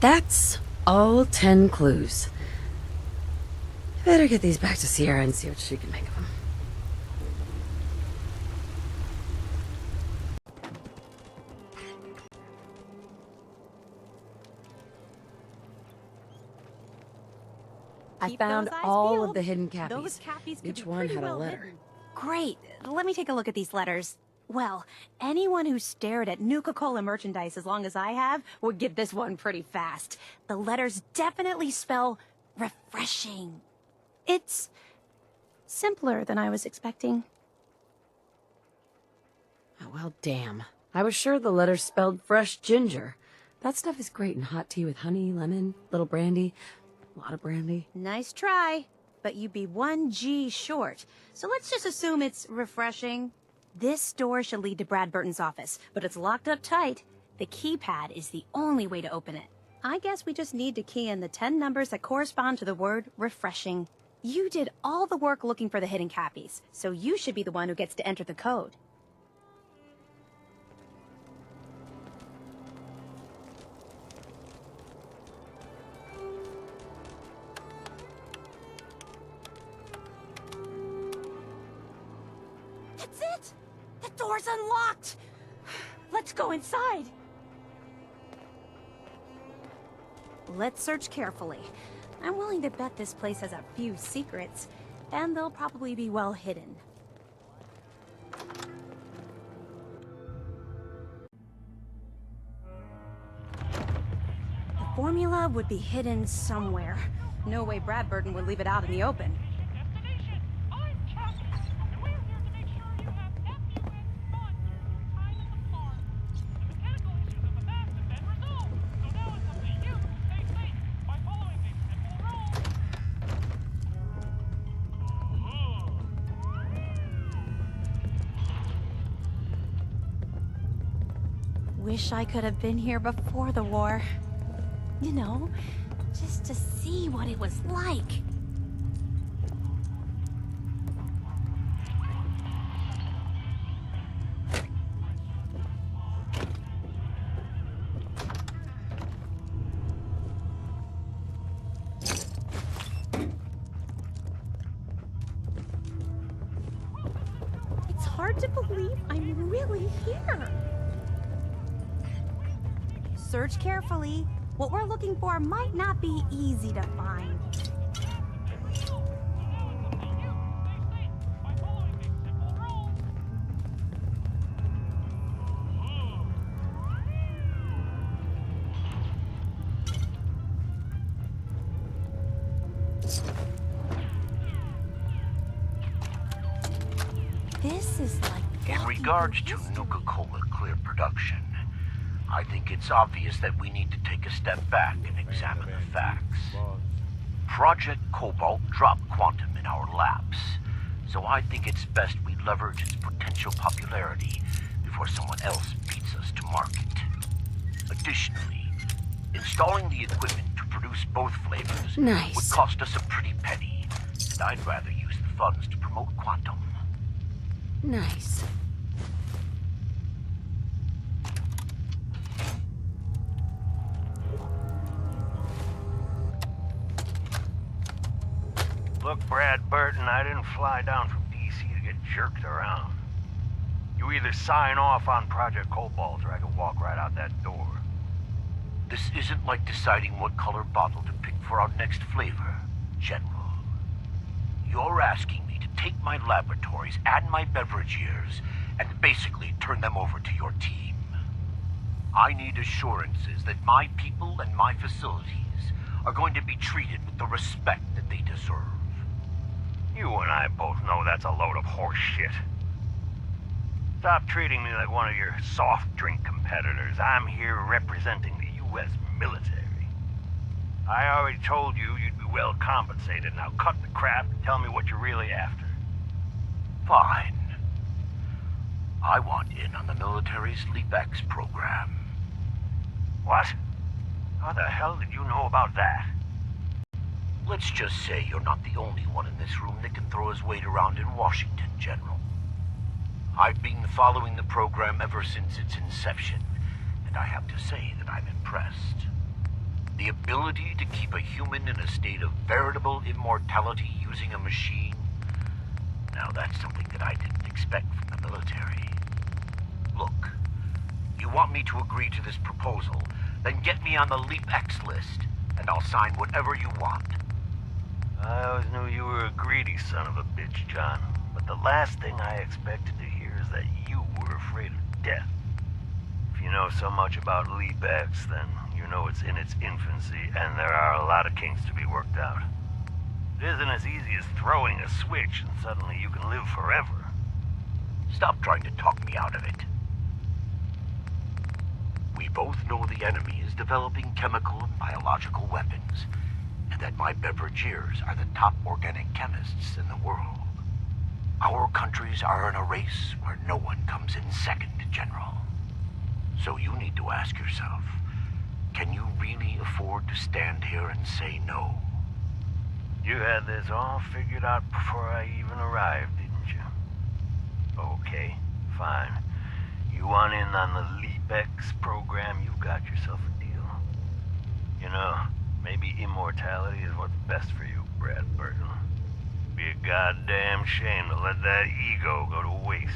That's all 10 clues. I better get these back to Sierra and see what she can make of them. I found all of the hidden cappies. Each one had a letter. Great. Let me take a look at these letters. Well, anyone who stared at Nuka Cola merchandise as long as I have would get this one pretty fast. The letters definitely spell refreshing. It's simpler than I was expecting. Oh, well, damn. I was sure the letters spelled fresh ginger. That stuff is great in hot tea with honey, lemon, little brandy, a lot of brandy. Nice try, but you'd be 1 G short. So let's just assume it's refreshing. This door should lead to Brad Burton's office, but it's locked up tight. The keypad is the only way to open it. I guess we just need to key in the 10 numbers that correspond to the word refreshing. You did all the work looking for the hidden cappies, so you should be the one who gets to enter the code. That's it! The door's unlocked! Let's go inside. Let's search carefully. I'm willing to bet this place has a few secrets, and they'll probably be well hidden. The formula would be hidden somewhere. No way Brad Burton would leave it out in the open. Wish I could have been here before the war. You know, just to see what it was like. It's hard to believe I'm really here. Search carefully. What we're looking for might not be easy to find. This is like... In regards to Nuka Cola Clear production, I think it's obvious that we need to take a step back and examine the facts. Project Cobalt dropped Quantum in our laps, so I think it's best we leverage its potential popularity before someone else beats us to market. Additionally, installing the equipment to produce both flavors would cost us a pretty penny, and I'd rather use the funds to promote Quantum. Nice. Look, Brad Burton, I didn't fly down from D.C. to get jerked around. You either sign off on Project Cobalt or I can walk right out that door. This isn't like deciding what color bottle to pick for our next flavor, General. You're asking me to take my laboratories and my beverage years and basically turn them over to your team. I need assurances that my people and my facilities are going to be treated with the respect that they deserve. You and I both know that's a load of horse shit. Stop treating me like one of your soft drink competitors. I'm here representing the U.S. military. I already told you you'd be well compensated. Now cut the crap and tell me what you're really after. Fine. I want in on the military's LeapX program. What? How the hell did you know about that? Let's just say you're not the only one in this room that can throw his weight around in Washington, General. I've been following the program ever since its inception, and I have to say that I'm impressed. The ability to keep a human in a state of veritable immortality using a machine? Now that's something that I didn't expect from the military. Look, you want me to agree to this proposal, then get me on the Leap X list, and I'll sign whatever you want. I always knew you were a greedy son of a bitch, John. But the last thing I expected to hear is that you were afraid of death. If you know so much about Leap X, then you know it's in its infancy, and there are a lot of kinks to be worked out. It isn't as easy as throwing a switch and suddenly you can live forever. Stop trying to talk me out of it. We both know the enemy is developing chemical and biological weapons, and that my beverageers are the top organic chemists in the world. Our countries are in a race where no one comes in second, General. So you need to ask yourself, can you really afford to stand here and say no? You had this all figured out before I even arrived, didn't you? Okay, fine. You want in on the Leap X program, you got yourself a deal. You know, maybe immortality is what's best for you, Brad Burton. Be a goddamn shame to let that ego go to waste.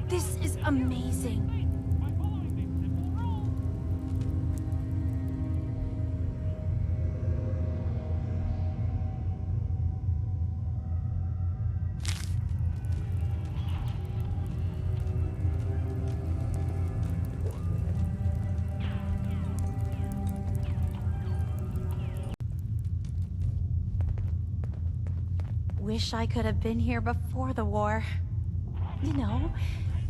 This is amazing. Wish I could have been here before the war. You know,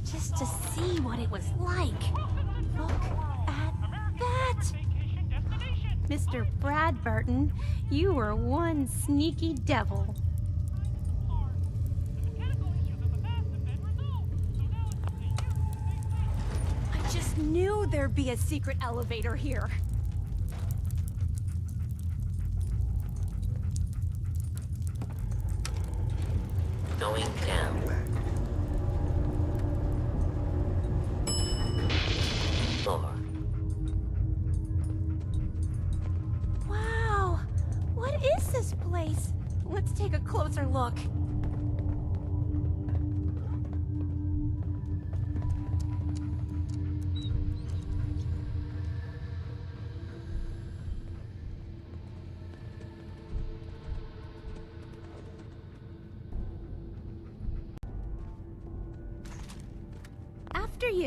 just to see what it was like. Look at that! Mr. Brad Burton, you were one sneaky devil. I just knew there'd be a secret elevator here. Going down. Floor. Wow! What is this place? Let's take a closer look.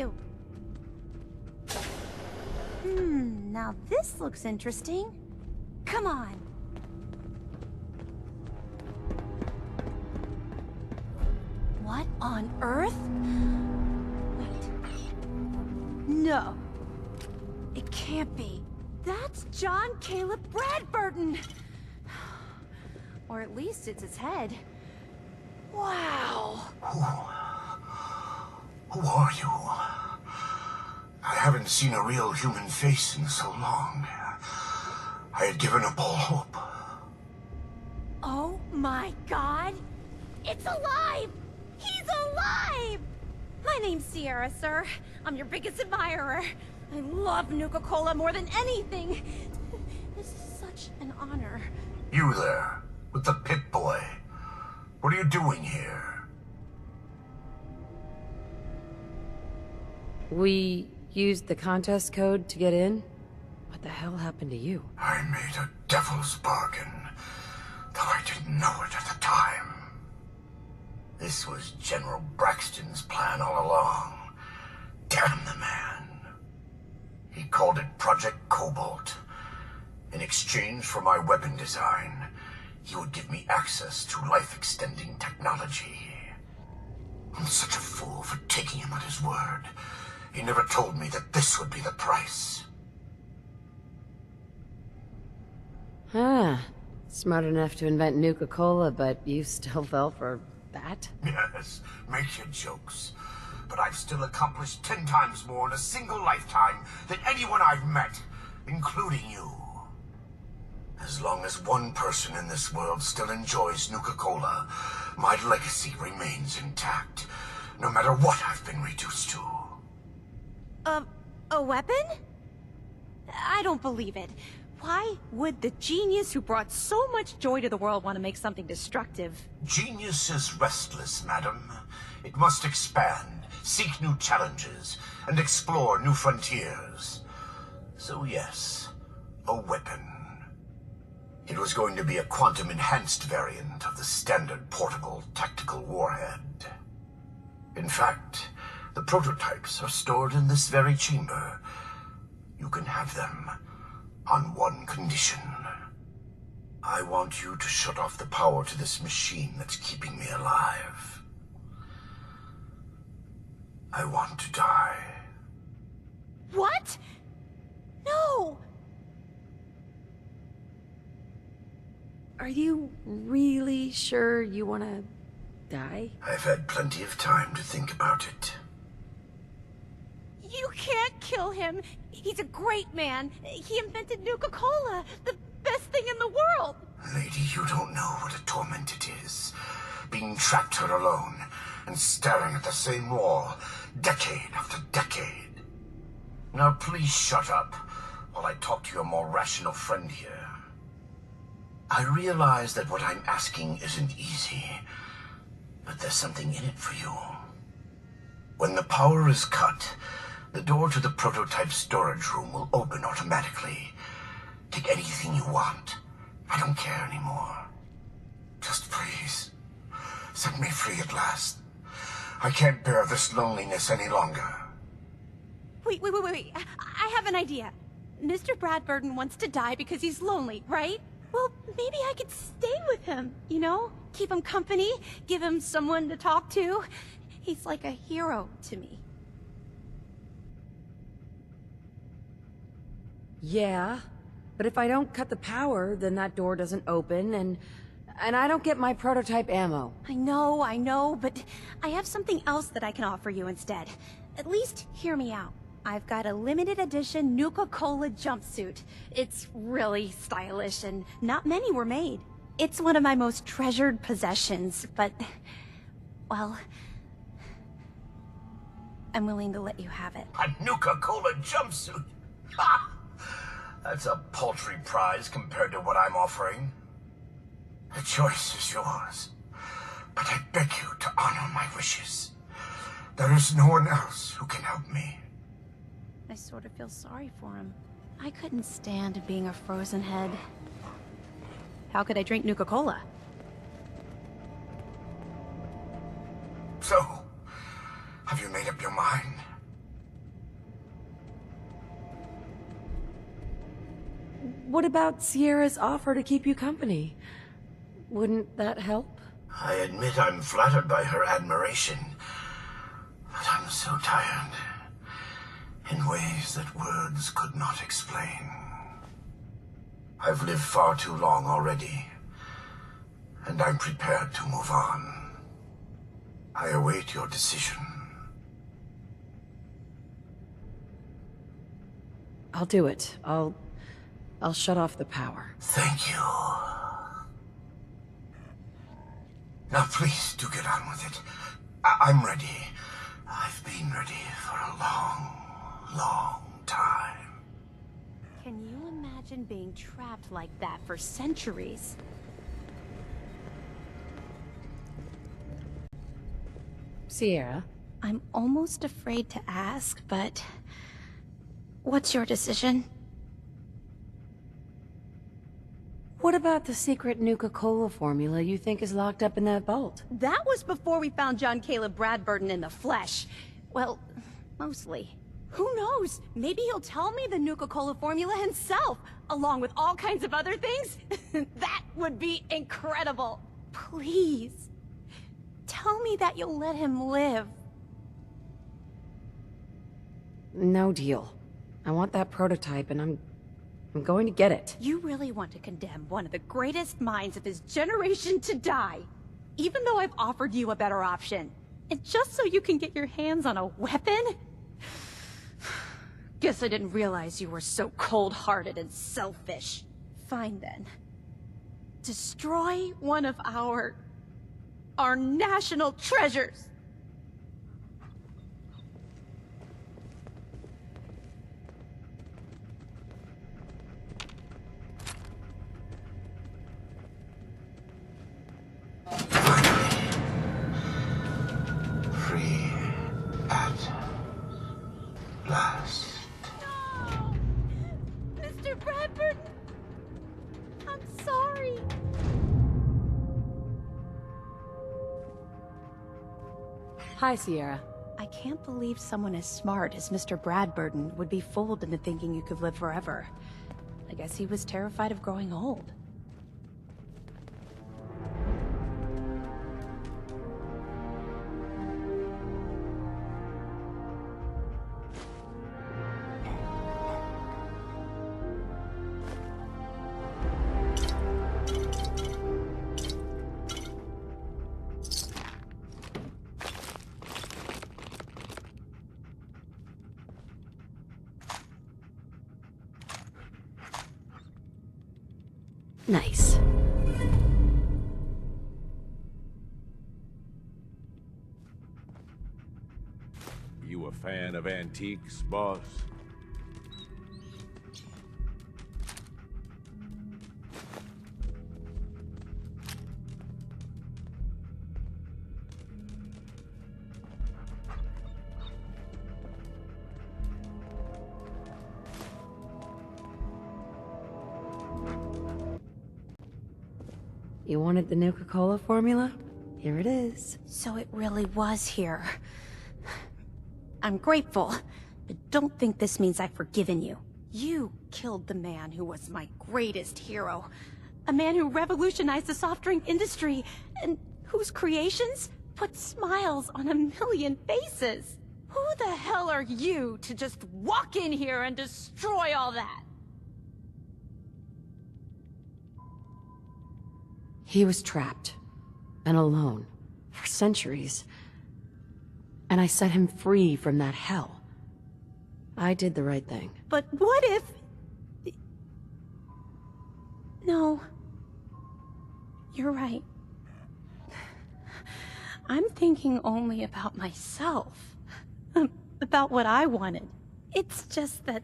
you. Now this looks interesting. Come on. What on earth? Wait. No. It can't be. That's John Caleb Bradburton! Or at least it's his head. Wow! Who are you? I haven't seen a real human face in so long. I had given up all hope. Oh my god! It's alive! He's alive! My name's Sierra, sir. I'm your biggest admirer. I love Nuka-Cola more than anything. This is such an honor. You there, with the Pip-Boy. What are you doing here? We used the contest code to get in? What the hell happened to you? I made a devil's bargain, though I didn't know it at the time. This was General Braxton's plan all along. Damn the man. He called it Project Cobalt. In exchange for my weapon design, he would give me access to life-extending technology. I'm such a fool for taking him at his word. He never told me that this would be the price. Huh. Smart enough to invent Nuka-Cola, but you still fell for that? Yes, make your jokes. But I've still accomplished 10 times more in a single lifetime than anyone I've met, including you. As long as one person in this world still enjoys Nuka-Cola, my legacy remains intact, no matter what I've been reduced to. A weapon? I don't believe it. Why would the genius who brought so much joy to the world want to make something destructive? Genius is restless, madam. It must expand, seek new challenges, and explore new frontiers. So yes, a weapon. It was going to be a quantum-enhanced variant of the standard portable tactical warhead. In fact, the prototypes are stored in this very chamber. You can have them on one condition. I want you to shut off the power to this machine that's keeping me alive. I want to die. What? No! Are you really sure you want to die? I've had plenty of time to think about it. You can't kill him. He's a great man. He invented Nuka-Cola, the best thing in the world. Lady, you don't know what a torment it is. Being trapped here alone and staring at the same wall, decade after decade. Now please shut up while I talk to your more rational friend here. I realize that what I'm asking isn't easy, but there's something in it for you. When the power is cut, the door to the prototype storage room will open automatically. Take anything you want. I don't care anymore. Just please, set me free at last. I can't bear this loneliness any longer. Wait. I have an idea. Mr. Bradburton wants to die because he's lonely, right? Well, maybe I could stay with him, you know? Keep him company, give him someone to talk to. He's like a hero to me. Yeah, but if I don't cut the power, then that door doesn't open, and I don't get my prototype ammo. I know, but I have something else that I can offer you instead. At least hear me out. I've got a limited edition Nuka-Cola jumpsuit. It's really stylish, and not many were made. It's one of my most treasured possessions, but, well, I'm willing to let you have it. A Nuka-Cola jumpsuit? Ha! That's a paltry prize compared to what I'm offering. The choice is yours, but I beg you to honor my wishes. There is no one else who can help me. I sort of feel sorry for him. I couldn't stand being a frozen head. How could I drink Nuka-Cola? So, have you made up your mind? What about Sierra's offer to keep you company? Wouldn't that help? I admit I'm flattered by her admiration, but I'm so tired. In ways that words could not explain. I've lived far too long already, and I'm prepared to move on. I await your decision. I'll do it. I'll shut off the power. Thank you. Now please do get on with it. I'm ready. I've been ready for a long time. Can you imagine being trapped like that for centuries? Sierra? I'm almost afraid to ask, but... what's your decision? What about the secret Nuka-Cola formula you think is locked up in that vault? That was before we found John Caleb Bradburton in the flesh. Well, mostly. Who knows? Maybe he'll tell me the Nuka-Cola formula himself, along with all kinds of other things. That would be incredible. Please. Tell me that you'll let him live. No deal. I want that prototype, and I'm going to get it. You really want to condemn one of the greatest minds of his generation to die, even though I've offered you a better option. And just so you can get your hands on a weapon? Guess I didn't realize you were so cold-hearted and selfish. Fine then. Destroy one of our national treasures. Free at last. No! Mr. Bradburton! I'm sorry. Hi, Sierra. I can't believe someone as smart as Mr. Bradburton would be fooled into thinking you could live forever. I guess he was terrified of growing old. Nice. You a fan of antiques, boss? You wanted the Nuka-Cola formula? Here it is. So it really was here. I'm grateful, but don't think this means I've forgiven you. You killed the man who was my greatest hero. A man who revolutionized the soft drink industry, and whose creations put smiles on a million faces. Who the hell are you to just walk in here and destroy all that? He was trapped and alone for centuries, and I set him free from that hell. I did the right thing. But what if... No. You're right. I'm thinking only about myself. About what I wanted. It's just that...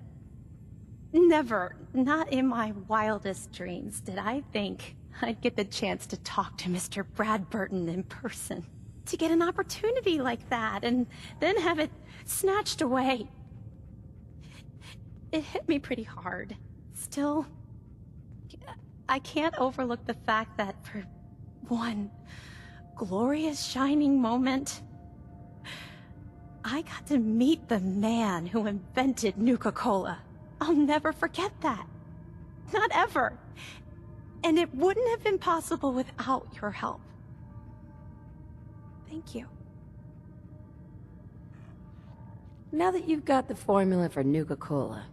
never, not in my wildest dreams, did I think I'd get the chance to talk to Mr. Bradburton in person. To get an opportunity like that, and then have it snatched away. It hit me pretty hard. Still, I can't overlook the fact that for one glorious shining moment, I got to meet the man who invented Nuka-Cola. I'll never forget that. Not ever. And it wouldn't have been possible without your help. Thank you. Now that you've got the formula for Nuka Cola,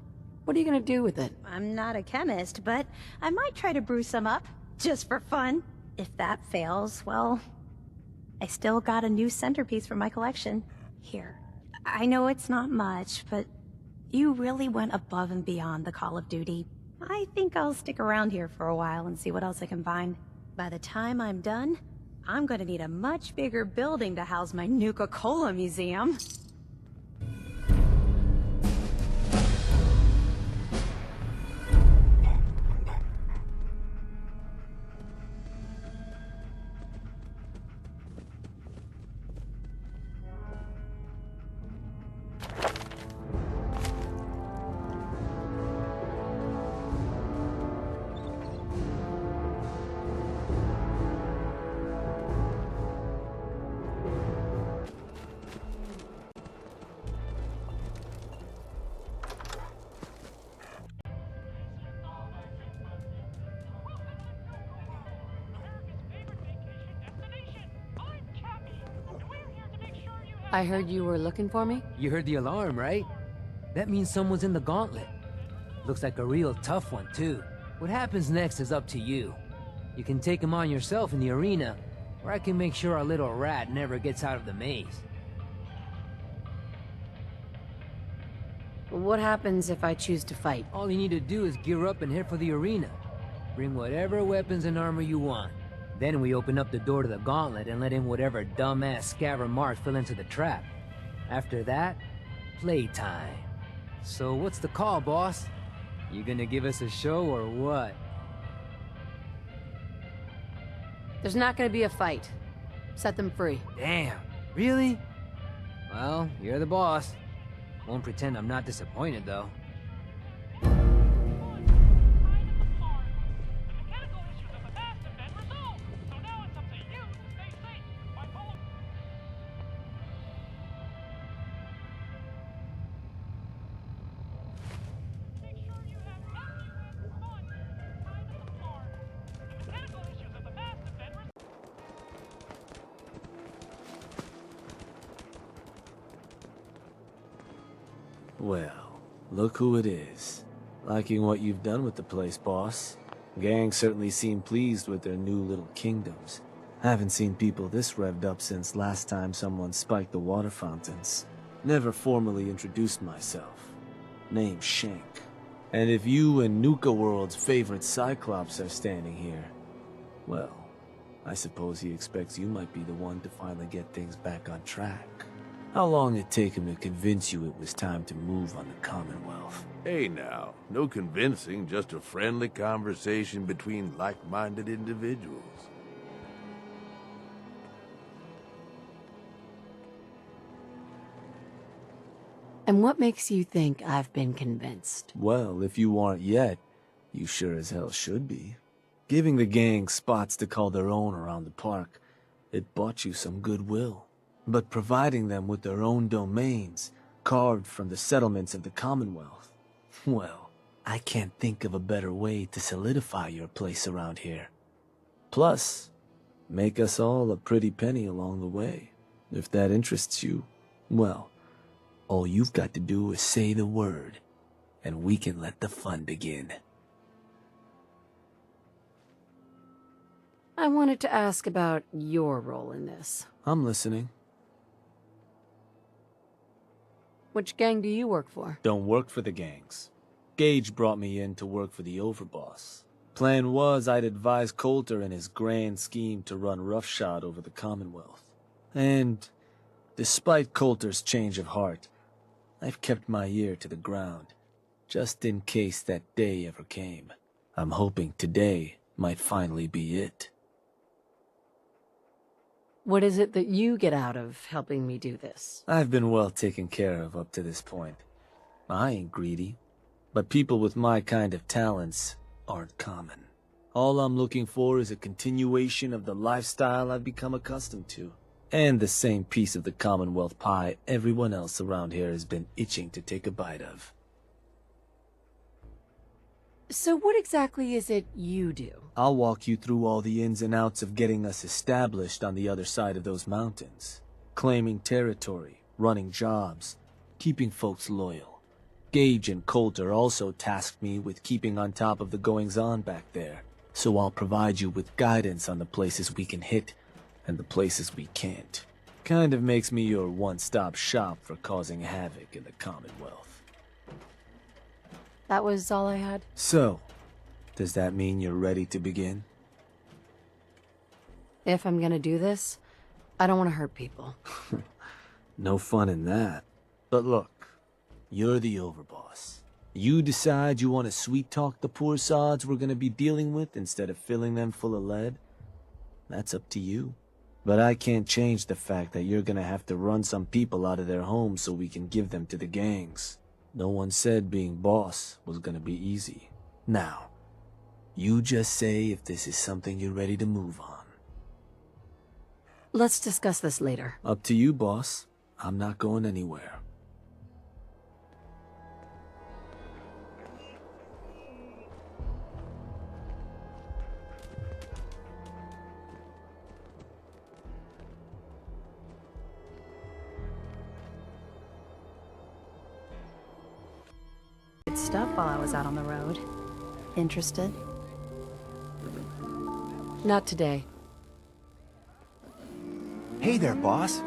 what are you gonna do with it? I'm not a chemist, but I might try to brew some up, just for fun. If that fails, well, I still got a new centerpiece for my collection. Here. I know it's not much, but you really went above and beyond the Call of Duty. I think I'll stick around here for a while and see what else I can find. By the time I'm done, I'm gonna need a much bigger building to house my Nuka Cola museum. I heard you were looking for me? You heard the alarm, right? That means someone's in the gauntlet. Looks like a real tough one, too. What happens next is up to you. You can take him on yourself in the arena, or I can make sure our little rat never gets out of the maze. What happens if I choose to fight? All you need to do is gear up and head for the arena. Bring whatever weapons and armor you want. Then we open up the door to the gauntlet and let in whatever dumbass Scaver Mark fell into the trap. After that, playtime. So what's the call, boss? You gonna give us a show or what? There's not gonna be a fight. Set them free. Damn, really? Well, you're the boss. Won't pretend I'm not disappointed, though. Well, look who it is. Liking what you've done with the place, boss. Gang certainly seem pleased with their new little kingdoms. Haven't seen people this revved up since last time someone spiked the water fountains. Never formally introduced myself. Name's Shank. And if you and Nuka World's favorite Cyclops are standing here, well, I suppose he expects you might be the one to finally get things back on track. How long it take him to convince you it was time to move on the Commonwealth? Hey now, no convincing, just a friendly conversation between like-minded individuals. And what makes you think I've been convinced? Well, if you aren't yet, you sure as hell should be. Giving the gang spots to call their own around the park, it bought you some goodwill. But providing them with their own domains, carved from the settlements of the Commonwealth, well, I can't think of a better way to solidify your place around here. Plus, make us all a pretty penny along the way. If that interests you, well, all you've got to do is say the word, and we can let the fun begin. I wanted to ask about your role in this. I'm listening. Which gang do you work for? Don't work for the gangs. Gage brought me in to work for the overboss. Plan was I'd advise Coulter in his grand scheme to run roughshod over the Commonwealth. And, despite Coulter's change of heart, I've kept my ear to the ground, just in case that day ever came. I'm hoping today might finally be it. What is it that you get out of helping me do this? I've been well taken care of up to this point. I ain't greedy, but people with my kind of talents aren't common. All I'm looking for is a continuation of the lifestyle I've become accustomed to, and the same piece of the Commonwealth pie everyone else around here has been itching to take a bite of. So what exactly is it you do? I'll walk you through all the ins and outs of getting us established on the other side of those mountains. Claiming territory, running jobs, keeping folks loyal. Gage and Coulter also tasked me with keeping on top of the goings-on back there, so I'll provide you with guidance on the places we can hit and the places we can't. Kind of makes me your one-stop shop for causing havoc in the Commonwealth. That was all I had? So, does that mean you're ready to begin? If I'm gonna do this, I don't want to hurt people. No fun in that. But look, you're the overboss. You decide you want to sweet-talk the poor sods we're gonna be dealing with instead of filling them full of lead? That's up to you. But I can't change the fact that you're gonna have to run some people out of their homes so we can give them to the gangs. No one said being boss was gonna be easy. Now, you just say if this is something you're ready to move on. Let's discuss this later. Up to you, boss. I'm not going anywhere. Good stuff while I was out on the road. Interested? Not today. Hey there, boss.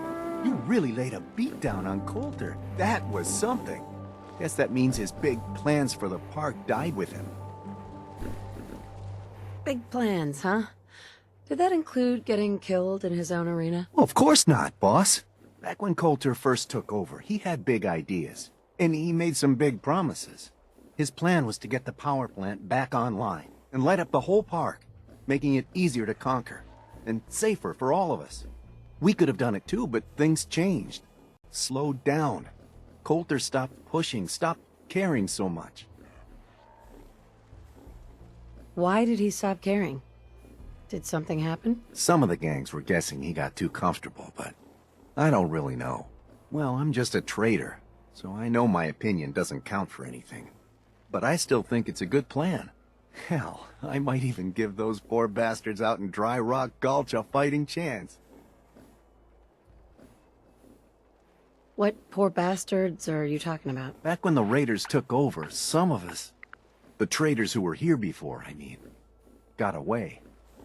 You really laid a beat down on Coulter. That was something. Guess that means his big plans for the park died with him. Big plans, huh? Did that include getting killed in his own arena? Well, of course not, boss. Back when Coulter first took over, he had big ideas. And he made some big promises. His plan was to get the power plant back online and light up the whole park, making it easier to conquer and safer for all of us. We could have done it too, but things changed. Slowed down. Coulter stopped pushing, stopped caring so much. Why did he stop caring? Did something happen? Some of the gangs were guessing he got too comfortable, but I don't really know. Well, I'm just a trader, so I know my opinion doesn't count for anything. But I still think it's a good plan. Hell, I might even give those poor bastards out in Dry Rock Gulch a fighting chance. What poor bastards are you talking about? Back when the raiders took over, some of us, the traders who were here before, I mean, got away.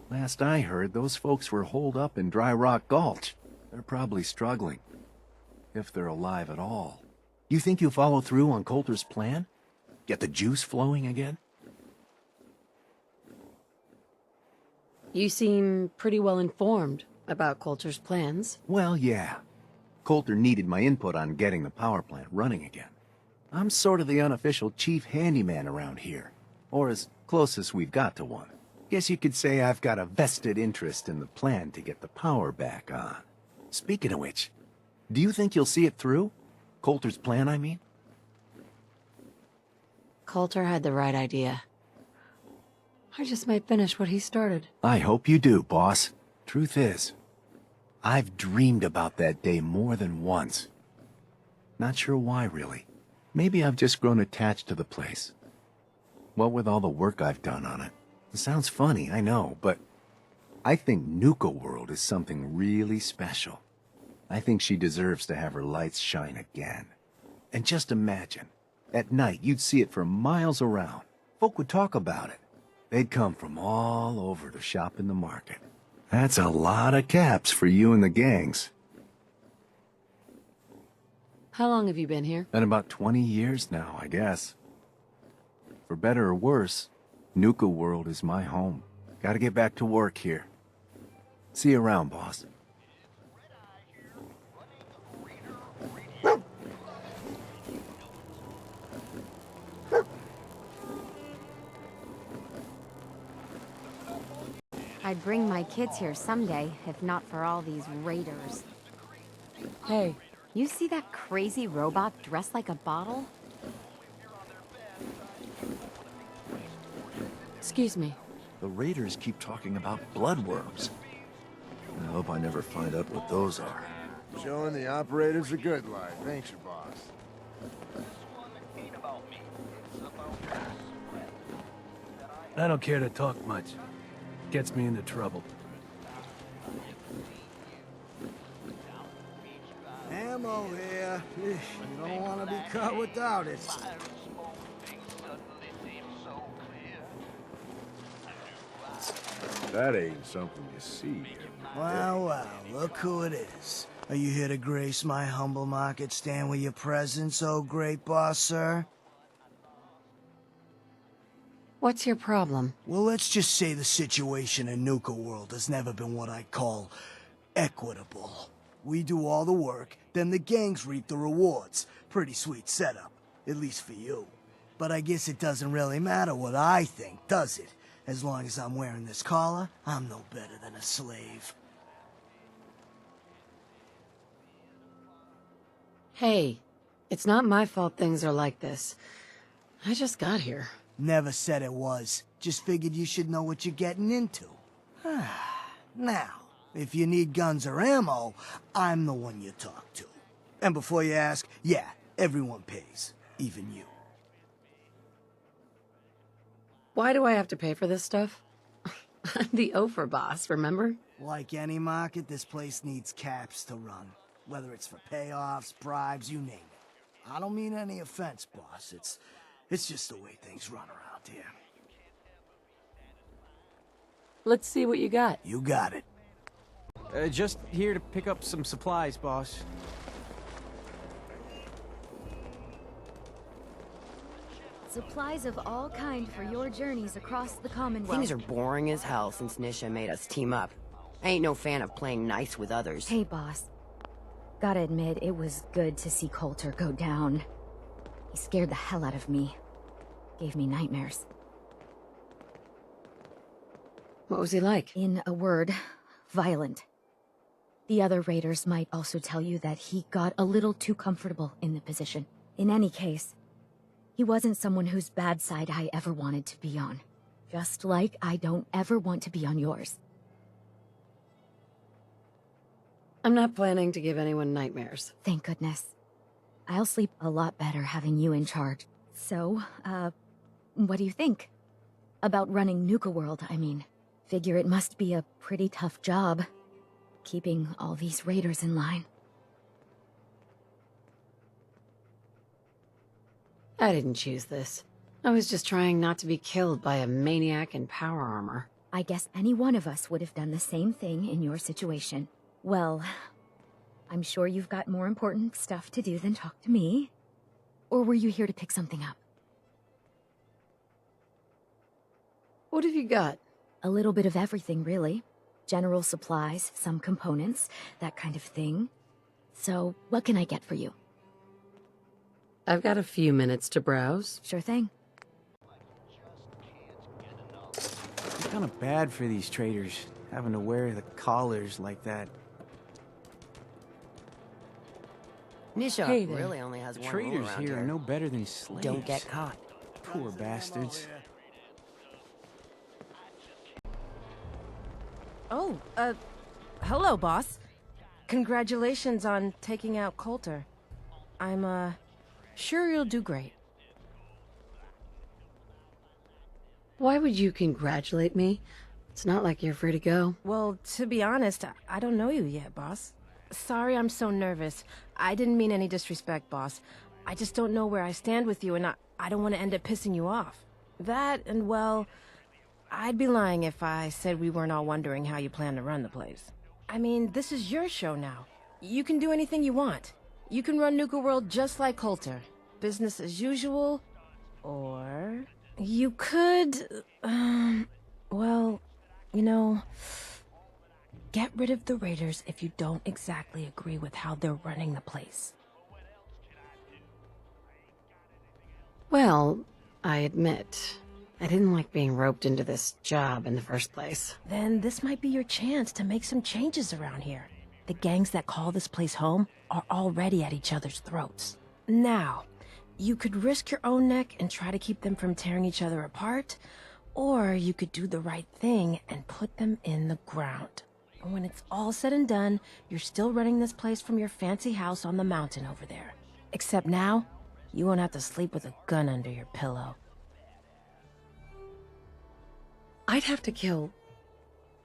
Last I heard, those folks were holed up in Dry Rock Gulch. They're probably struggling. If they're alive at all. You think you'll follow through on Coulter's plan? Get the juice flowing again? You seem pretty well informed about Coulter's plans. Well, yeah. Coulter needed my input on getting the power plant running again. I'm sort of the unofficial chief handyman around here. Or as close as we've got to one. Guess you could say I've got a vested interest in the plan to get the power back on. Speaking of which, do you think you'll see it through? Coulter's plan, I mean? Coulter had the right idea. I just might finish what he started. I hope you do, boss. Truth is, I've dreamed about that day more than once. Not sure why, really. Maybe I've just grown attached to the place. What with all the work I've done on it. It sounds funny, I know, but I think Nuka World is something really special. I think she deserves to have her lights shine again. And just imagine, at night you'd see it for miles around. Folk would talk about it. They'd come from all over to shop in the market. That's a lot of caps for you and the gangs. How long have you been here? Been about 20 years now, I guess. For better or worse, Nuka World is my home. Gotta get back to work here. See you around, boss. I'd bring my kids here someday, if not for all these raiders. Hey. You see that crazy robot dressed like a bottle? Excuse me. The raiders keep talking about bloodworms. I hope I never find out what those are. Showing the operators a good life, ain't you, boss? I don't care to talk much. Gets me into trouble. Ammo here. You don't want to be caught without it. That ain't something you see. Wow, wow, look who it is. Are you here to grace my humble market stand with your presence, oh great boss, sir? What's your problem? Well, let's just say the situation in Nuka World has never been what I call equitable. We do all the work, then the gangs reap the rewards. Pretty sweet setup, at least for you. But I guess it doesn't really matter what I think, does it? As long as I'm wearing this collar, I'm no better than a slave. Hey, it's not my fault things are like this. I just got here. Never said it was. Just figured you should know what you're getting into. Now, if you need guns or ammo, I'm the one you talk to. And before you ask, yeah, everyone pays. Even you. Why do I have to pay for this stuff? I'm the Ophir boss, remember? Like any market, this place needs caps to run. Whether it's for payoffs, bribes, you name it. I don't mean any offense, boss. It's just the way things run around here. Let's see what you got. You got it. Just here to pick up some supplies, boss. Supplies of all kind for your journeys across the Commonwealth. Things are boring as hell since Nisha made us team up. I ain't no fan of playing nice with others. Hey, boss. Gotta admit, it was good to see Coulter go down. He scared the hell out of me. Gave me nightmares. What was he like? In a word, violent. The other raiders might also tell you that he got a little too comfortable in the position. In any case, he wasn't someone whose bad side I ever wanted to be on. Just like I don't ever want to be on yours. I'm not planning to give anyone nightmares. Thank goodness. I'll sleep a lot better having you in charge. So, what do you think? About running Nuka World, I mean. Figure it must be a pretty tough job, keeping all these raiders in line. I didn't choose this. I was just trying not to be killed by a maniac in power armor. I guess any one of us would have done the same thing in your situation. Well, I'm sure you've got more important stuff to do than talk to me. Or were you here to pick something up? What have you got? A little bit of everything, really. General supplies, some components, that kind of thing. So, what can I get for you? I've got a few minutes to browse. Sure thing. It's kind of bad for these traders, having to wear the collars like that. Nisha Hey there. really only has one rule Traders around here here. are no better than slaves. Don't get caught. Poor bastards. Oh, hello, boss. Congratulations on taking out Coulter. I'm, sure you'll do great. Why would you congratulate me? It's not like you're free to go. Well, to be honest, I don't know you yet, boss. Sorry I'm so nervous. I didn't mean any disrespect, boss. I just don't know where I stand with you, and I don't want to end up pissing you off. That, and well, I'd be lying if I said we weren't all wondering how you plan to run the place. I mean, this is your show now. You can do anything you want. You can run Nuka World just like Coulter. Business as usual, or you could, well, you know, get rid of the raiders if you don't exactly agree with how they're running the place. Well, I admit, I didn't like being roped into this job in the first place. Then this might be your chance to make some changes around here. The gangs that call this place home are already at each other's throats. Now, you could risk your own neck and try to keep them from tearing each other apart, or you could do the right thing and put them in the ground. And when it's all said and done, you're still running this place from your fancy house on the mountain over there. Except now, you won't have to sleep with a gun under your pillow. I'd have to kill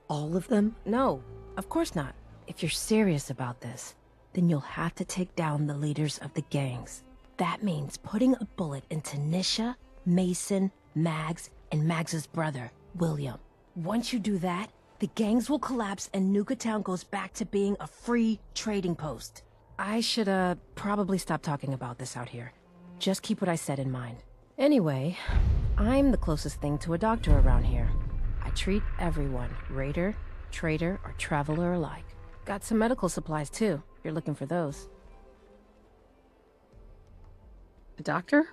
all of them? No, of course not. If you're serious about this, then you'll have to take down the leaders of the gangs. That means putting a bullet into Nisha, Mason, Mags, and Mags's brother, William. Once you do that, the gangs will collapse and Nuka Town goes back to being a free trading post. I should, probably stop talking about this out here. Just keep what I said in mind. Anyway, I'm the closest thing to a doctor around here. I treat everyone, raider, trader, or traveler alike. Got some medical supplies too, if you're looking for those. A doctor?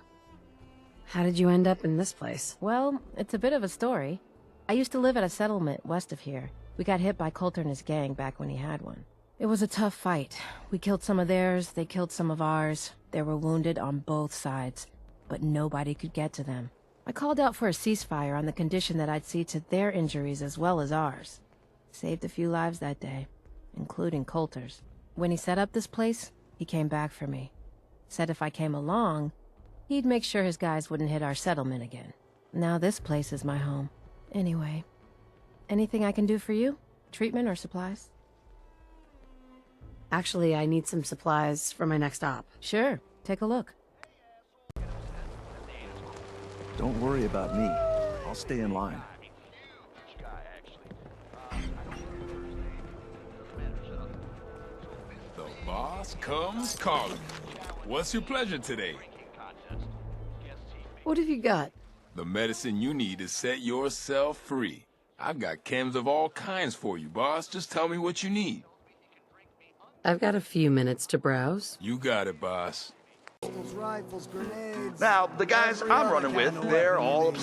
How did you end up in this place? Well, it's a bit of a story. I used to live at a settlement west of here. We got hit by Coulter and his gang back when he had one. It was a tough fight. We killed some of theirs, they killed some of ours. There were wounded on both sides, but nobody could get to them. I called out for a ceasefire on the condition that I'd see to their injuries as well as ours. Saved a few lives that day, including Coulter's. When he set up this place, he came back for me. Said if I came along, he'd make sure his guys wouldn't hit our settlement again. Now this place is my home. Anyway, anything I can do for you? Treatment or supplies? Actually, I need some supplies for my next op. Sure, take a look. Don't worry about me. I'll stay in line. The boss comes calling. What's your pleasure today? What have you got? The medicine you need to set yourself free. I've got chems of all kinds for you, boss. Just tell me what you need. I've got a few minutes to browse. You got it, boss. Rifles, grenades. Now, the guys I'm running with, they're all